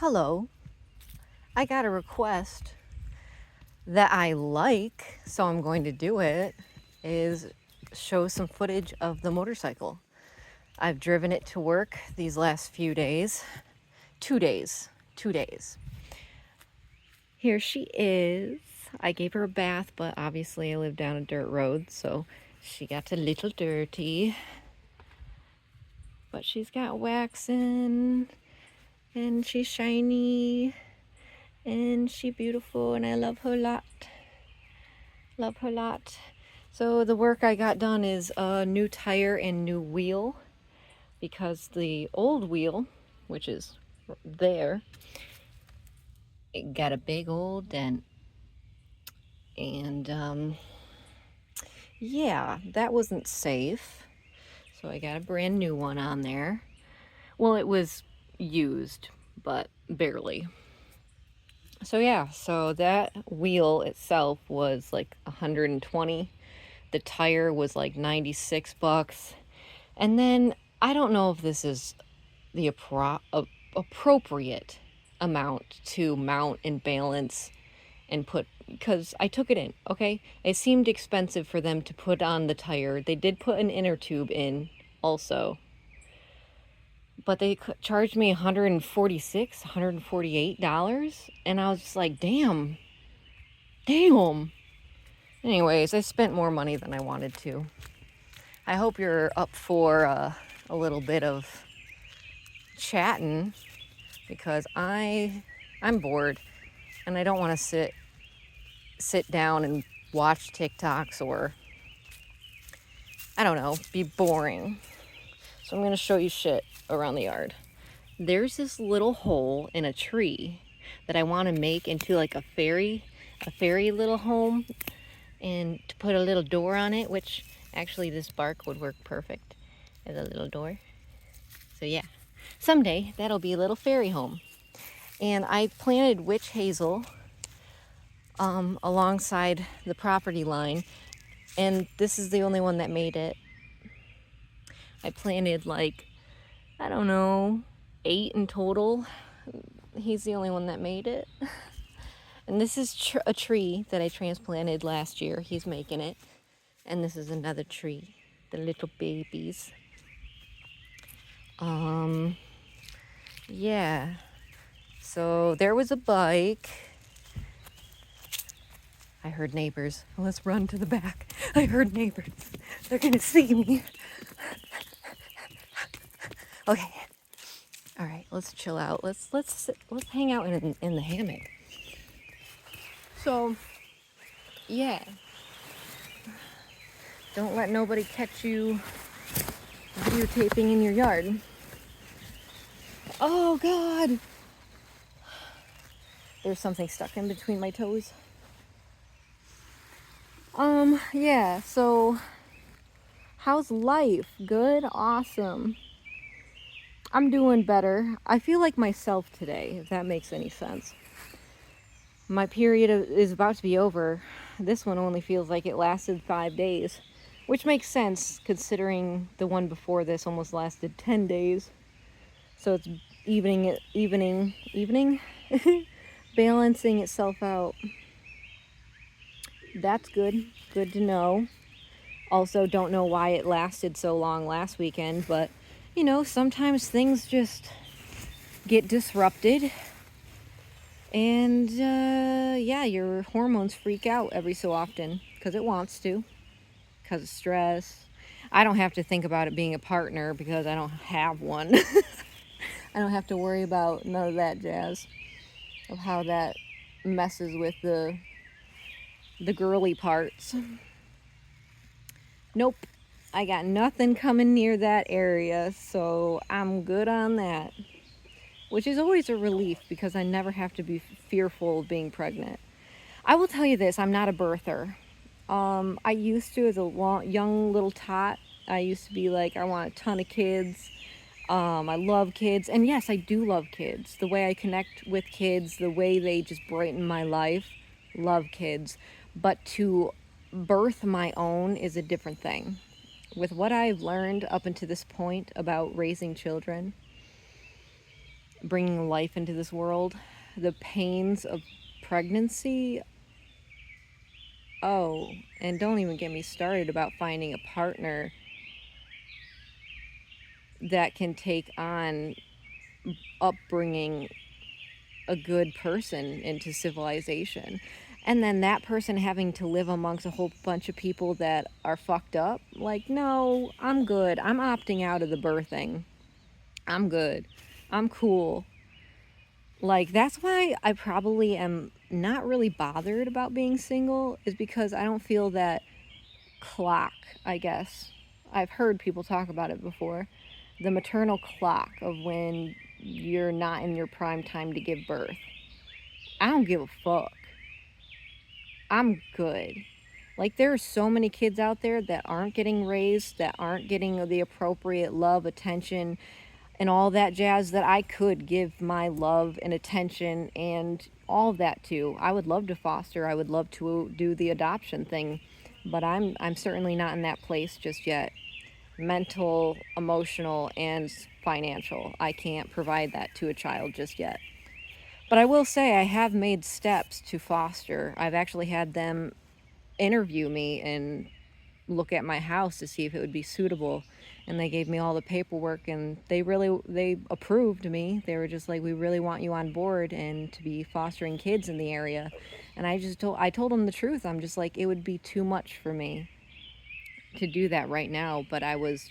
Hello, I got a request that I like, so I'm going to do it, is show some footage of the motorcycle. I've driven it to work these last few days. 2 days. 2 days. Here she is. I gave her a bath, but obviously I live down a dirt road, so she got a little dirty. But she's got wax in, and she's shiny. And she beautiful, and I love her a lot. Love her a lot. So the work I got done is a new tire and new wheel, because the old wheel, which is there, it got a big old dent. And yeah, that wasn't safe. So I got a brand new one on there. Well, it was used, but barely. So yeah, so that wheel itself was like 120. The tire was like 96 bucks. And then I don't know if this is the appropriate amount to mount and balance and put, because I took it in, okay? It seemed expensive for them to put on the tire. They did put an inner tube in also, but they charged me $148, and I was just like, damn. Anyways, I spent more money than I wanted to. I hope you're up for a little bit of chatting, because I'm bored and I don't want to sit down and watch TikToks or, I don't know, be boring. So I'm going to show you shit around the yard. There's this little hole in a tree that I want to make into like a fairy little home, and to put a little door on it, which actually this bark would work perfect as a little door. So yeah, someday that'll be a little fairy home. And I planted witch hazel alongside the property line, and this is the only one that made it. I planted like, I don't know, 8 in total. He's the only one that made it. And this is a tree that I transplanted last year. He's making it. And this is another tree, the little babies. Yeah. So there was a bike. I heard neighbors. Let's run to the back. I heard neighbors. They're gonna see me. Okay. All right. Let's chill out. Let's hang out in the hammock. So, yeah. Don't let nobody catch you videotaping in your yard. Oh God. There's something stuck in between my toes. Yeah, so how's life? Good? Awesome. I'm doing better. I feel like myself today, if that makes any sense. My period is about to be over. This one only feels like it lasted 5 days, which makes sense considering the one before this almost lasted 10 days. So it's evening, balancing itself out. That's good. Good to know. Also, don't know why it lasted so long last weekend, but you know, sometimes things just get disrupted, and yeah, your hormones freak out every so often because it wants to, because of stress. I don't have to think about it being a partner because I don't have one. I don't have to worry about none of that jazz of how that messes with the girly parts. Nope, I got nothing coming near that area, so I'm good on that. Which is always a relief because I never have to be fearful of being pregnant. I will tell you this, I'm not a birther. I used to, as a young little tot, I used to be like, I want a ton of kids. I love kids. And yes, I do love kids. The way I connect with kids, the way they just brighten my life, love kids. But to birth my own is a different thing. With what I've learned up until this point about raising children, bringing life into this world, the pains of pregnancy. Oh, and don't even get me started about finding a partner that can take on upbringing a good person into civilization. And then that person having to live amongst a whole bunch of people that are fucked up. Like, no, I'm good. I'm opting out of the birthing. I'm good. I'm cool. Like, that's why I probably am not really bothered about being single, is because I don't feel that clock, I guess. I've heard people talk about it before. The maternal clock of when you're not in your prime time to give birth. I don't give a fuck. I'm good. Like, there are so many kids out there that aren't getting raised, that aren't getting the appropriate love, attention, and all that jazz that I could give my love and attention and all of that to. I would love to foster. I would love to do the adoption thing, but I'm certainly not in that place just yet. Mental, emotional, and financial. I can't provide that to a child just yet. But I will say I have made steps to foster. I've actually had them interview me and look at my house to see if it would be suitable, and they gave me all the paperwork, and they approved me. They were just like, we really want you on board and to be fostering kids in the area. And I told them the truth. I'm just like, it would be too much for me to do that right now, but I was,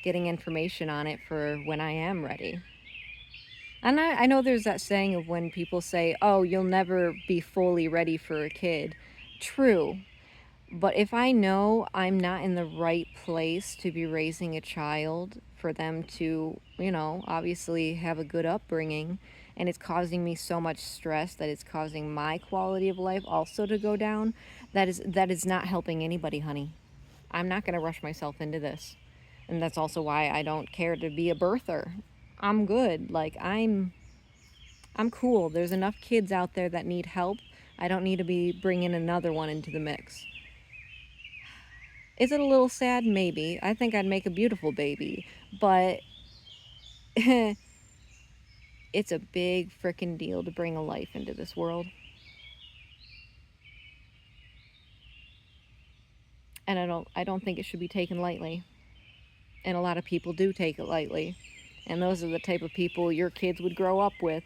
getting information on it for when I am ready. And I know there's that saying of when people say, oh, you'll never be fully ready for a kid. True. But if I know I'm not in the right place to be raising a child for them to, obviously have a good upbringing, and it's causing me so much stress that it's causing my quality of life also to go down, that is not helping anybody, honey. I'm not going to rush myself into this. And that's also why I don't care to be a birther. I'm good. Like, I'm cool. There's enough kids out there that need help. I don't need to be bringing another one into the mix. Is it a little sad? Maybe. I think I'd make a beautiful baby. But it's a big frickin' deal to bring a life into this world. And I don't think it should be taken lightly. And a lot of people do take it lightly. And those are the type of people your kids would grow up with.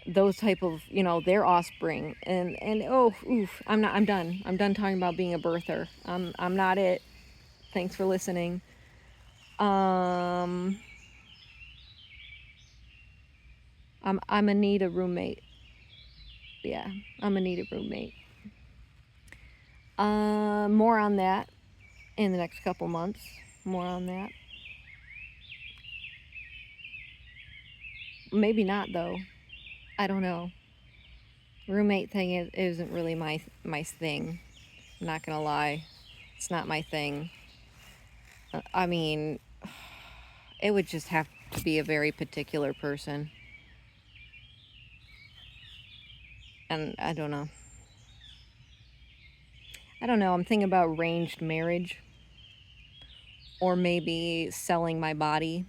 Those type of, their offspring. And oh, oof, I'm done. I'm done talking about being a birther. I'm not it. Thanks for listening. I'm gonna need a roommate. Yeah, I'm gonna need a roommate. More on that in the next couple months. More on that. Maybe not though. I don't know. Roommate thing isn't really my thing. I'm not gonna lie. It's not my thing. I mean, it would just have to be a very particular person. And I don't know. I'm thinking about arranged marriage. Or maybe selling my body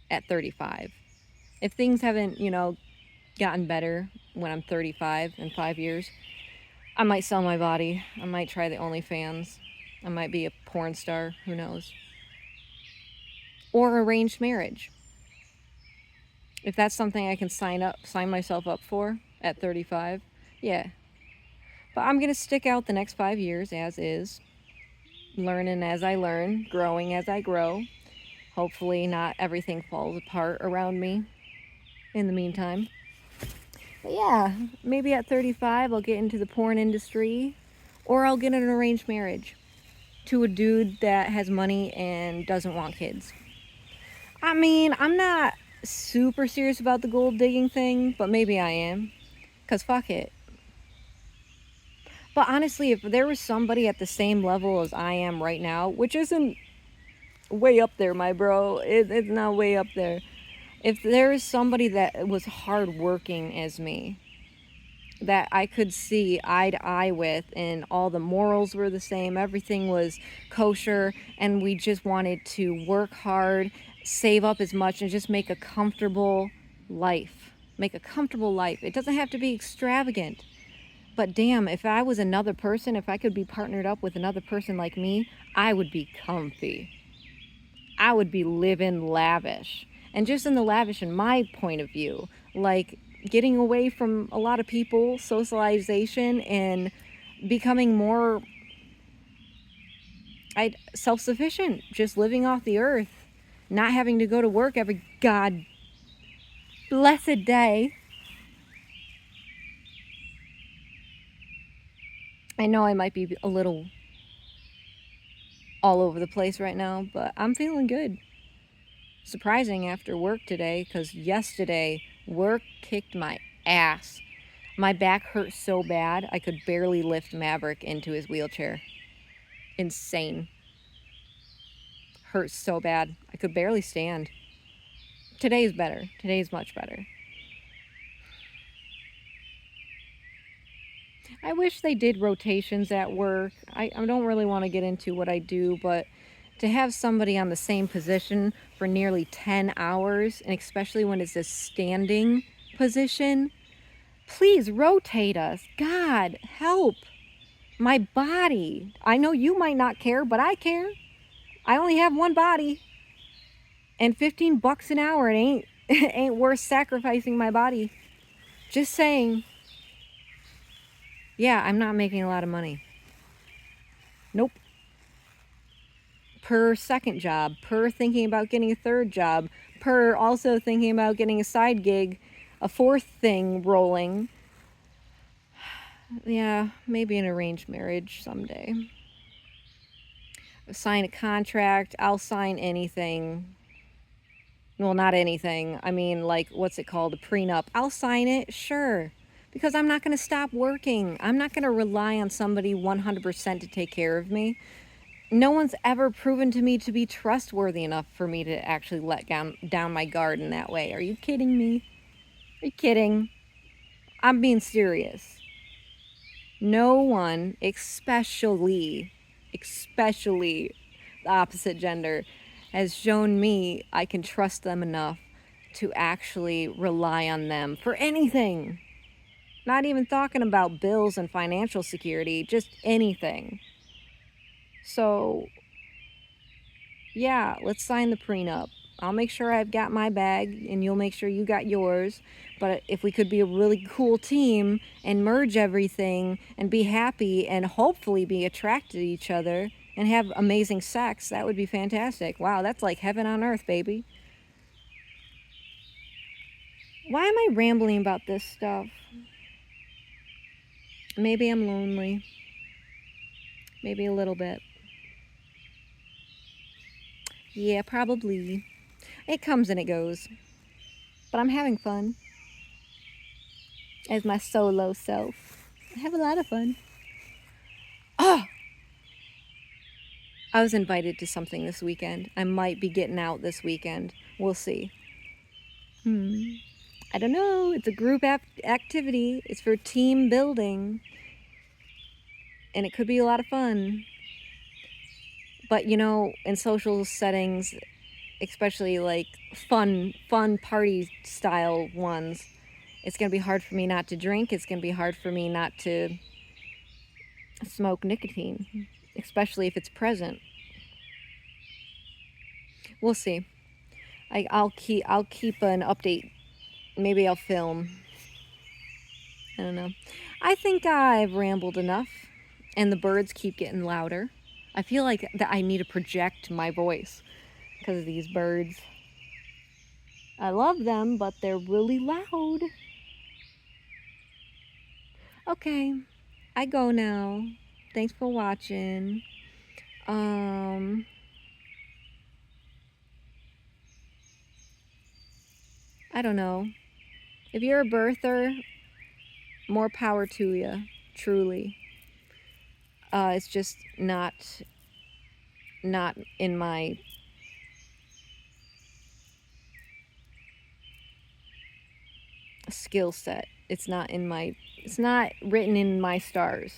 at 35. If things haven't, gotten better when I'm 35 in 5 years, I might sell my body. I might try the OnlyFans. I might be a porn star. Who knows? Or arranged marriage. If that's something I can sign myself up for at 35, yeah. But I'm going to stick out the next 5 years as is, learning as I learn, growing as I grow. Hopefully not everything falls apart around me in the meantime. But yeah, maybe at 35 I'll get into the porn industry, or I'll get an arranged marriage to a dude that has money and doesn't want kids. I mean, I'm not super serious about the gold digging thing, but maybe I am, because fuck it. But honestly, if there was somebody at the same level as I am right now, which isn't way up there, my bro, it's not way up there. If there is somebody that was hardworking as me, that I could see eye to eye with, and all the morals were the same, everything was kosher, and we just wanted to work hard, save up as much and just make a comfortable life. Make a comfortable life. It doesn't have to be extravagant. But damn, if I was another person, if I could be partnered up with another person like me, I would be comfy. I would be living lavish. And just in the lavish, in my point of view, like getting away from a lot of people, socialization, and becoming more self-sufficient, just living off the earth, not having to go to work every god blessed day. I know I might be a little all over the place right now, but I'm feeling good. Surprising after work today, because yesterday work kicked my ass. My back hurt so bad I could barely lift Maverick into his wheelchair. Insane. Hurt so bad I could barely stand. Today's better. Today's much better. I wish they did rotations at work. I don't really want to get into what I do, but to have somebody on the same position for nearly 10 hours, and especially when it's a standing position, please rotate us. God, help. My body. I know you might not care, but I care. I only have one body. And $15 an hour, it ain't worth sacrificing my body. Just saying. Yeah, I'm not making a lot of money. Nope. Per second job, per thinking about getting a third job, per also thinking about getting a side gig, a fourth thing rolling. Yeah, maybe an arranged marriage someday. Sign a contract. I'll sign anything. Well, not anything. I mean, like, what's it called? A prenup. I'll sign it, sure. Because I'm not going to stop working. I'm not going to rely on somebody 100% to take care of me. No one's ever proven to me to be trustworthy enough for me to actually let down my guard in that way. Are you kidding me? Are you kidding? I'm being serious. No one, especially the opposite gender, has shown me I can trust them enough to actually rely on them for anything. Not even talking about bills and financial security, just anything. So, yeah, let's sign the prenup. I'll make sure I've got my bag and you'll make sure you got yours. But if we could be a really cool team and merge everything and be happy and hopefully be attracted to each other and have amazing sex, that would be fantastic. Wow, that's like heaven on earth, baby. Why am I rambling about this stuff? Maybe I'm lonely. Maybe a little bit. Yeah, probably. It comes and it goes. But I'm having fun. As my solo self. I have a lot of fun. Oh! I was invited to something this weekend. I might be getting out this weekend. We'll see. I don't know. It's a group activity. It's for team building. And it could be a lot of fun. But, you know, in social settings, especially like fun party style ones, it's going to be hard for me not to drink. It's going to be hard for me not to smoke nicotine, especially if it's present. We'll see. I'll keep an update. Maybe I'll film. I don't know. I think I've rambled enough, and the birds keep getting louder. I feel like that I need to project my voice because of these birds. I love them, but they're really loud. Okay, I go now. Thanks for watching. I don't know. If you're a birther, more power to you, truly. It's just not in my skill set. It's not written in my stars.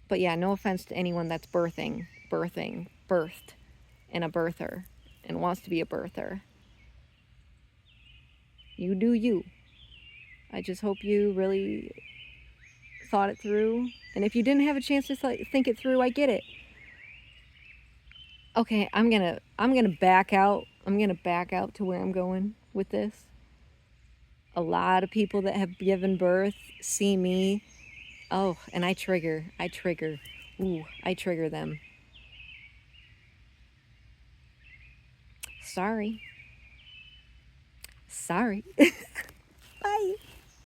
But yeah, no offense to anyone that's birthed. and a birther and wants to be a birther. You do you. I just hope you really thought it through. And if you didn't have a chance to think it through, I get it. Okay, I'm gonna back out. I'm gonna back out to where I'm going with this. A lot of people that have given birth see me. Oh, and I trigger. Ooh, I trigger them. Sorry. Bye.